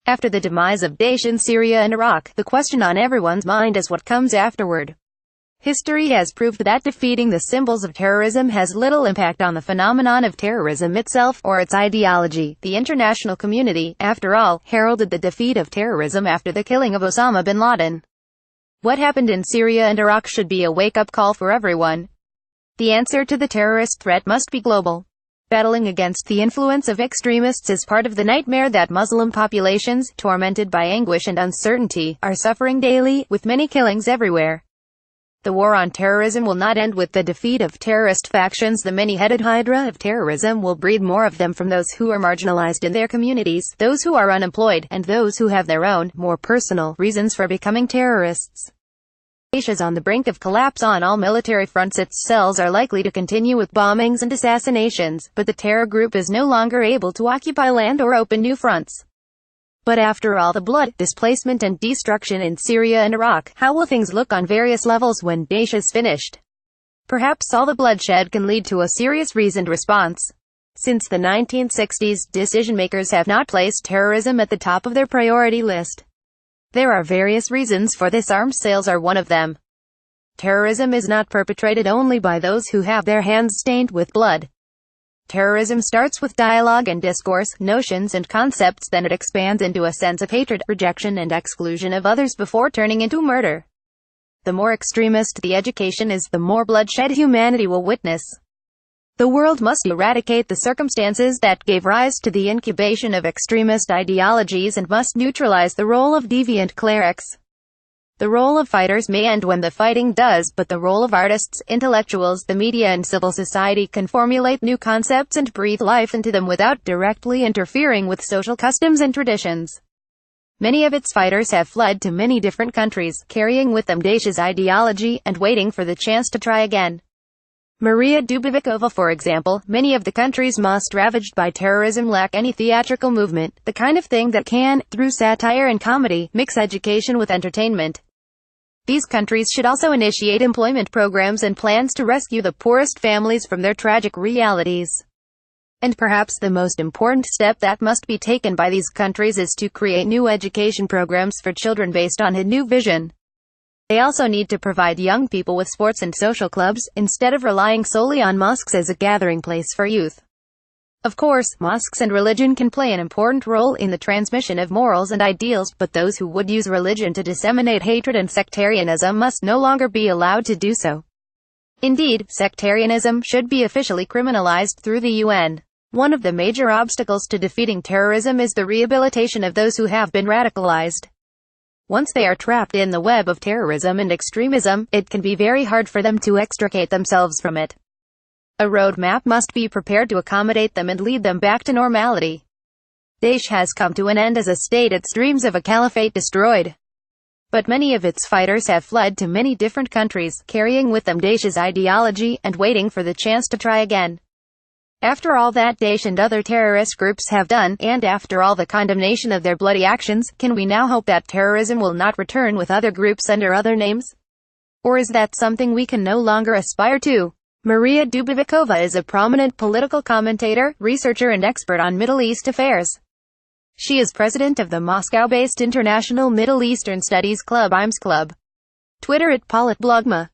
After the demise of Daesh in Syria and Iraq, the question on everyone's mind is what comes afterward. History has proved that defeating the symbols of terrorism has little impact on the phenomenon of terrorism itself, or its ideology. The international community, after all, heralded the defeat of terrorism after the killing of Osama bin Laden. What happened in Syria and Iraq should be a wake-up call for everyone. The answer to the terrorist threat must be global. Battling against the influence of extremists is part of the nightmare that Muslim populations, tormented by anguish and uncertainty, are suffering daily, with many killings everywhere. The war on terrorism will not end with the defeat of terrorist factions. The many-headed hydra of terrorism will breed more of them from those who are marginalized in their communities, those who are unemployed, and those who have their own, more personal, reasons for becoming terrorists. Daesh is on the brink of collapse on all military fronts. Its cells are likely to continue with bombings and assassinations, but the terror group is no longer able to occupy land or open new fronts. But after all the blood, displacement and destruction in Syria and Iraq, how will things look on various levels when Daesh is finished? Perhaps all the bloodshed can lead to a serious reasoned response. Since the 1960s, decision-makers have not placed terrorism at the top of their priority list. There are various reasons for this. Arms sales are one of them. Terrorism is not perpetrated only by those who have their hands stained with blood. Terrorism starts with dialogue and discourse, notions and concepts, then it expands into a sense of hatred, rejection and exclusion of others before turning into murder. The more extremist the education is, the more bloodshed humanity will witness. The world must eradicate the circumstances that gave rise to the incubation of extremist ideologies and must neutralize the role of deviant clerics. The role of fighters may end when the fighting does, but the role of artists, intellectuals, the media and civil society can formulate new concepts and breathe life into them without directly interfering with social customs and traditions. Many of its fighters have fled to many different countries, carrying with them Daesh's ideology, and waiting for the chance to try again. Maria Dubovicova, for example. Many of the countries most ravaged by terrorism lack any theatrical movement, the kind of thing that can, through satire and comedy, mix education with entertainment. These countries should also initiate employment programs and plans to rescue the poorest families from their tragic realities. And perhaps the most important step that must be taken by these countries is to create new education programs for children based on a new vision. They also need to provide young people with sports and social clubs, instead of relying solely on mosques as a gathering place for youth. Of course, mosques and religion can play an important role in the transmission of morals and ideals, but those who would use religion to disseminate hatred and sectarianism must no longer be allowed to do so. Indeed, sectarianism should be officially criminalized through the UN. One of the major obstacles to defeating terrorism is the rehabilitation of those who have been radicalized. Once they are trapped in the web of terrorism and extremism, it can be very hard for them to extricate themselves from it. A roadmap must be prepared to accommodate them and lead them back to normality. Daesh has come to an end as a state, its dreams of a caliphate destroyed. But many of its fighters have fled to many different countries, carrying with them Daesh's ideology, and waiting for the chance to try again. After all that Daesh and other terrorist groups have done, and after all the condemnation of their bloody actions, can we now hope that terrorism will not return with other groups under other names? Or is that something we can no longer aspire to? Maria Dubovicova is a prominent political commentator, researcher and expert on Middle East affairs. She is president of the Moscow-based International Middle Eastern Studies Club IMS Club. Twitter @politblogma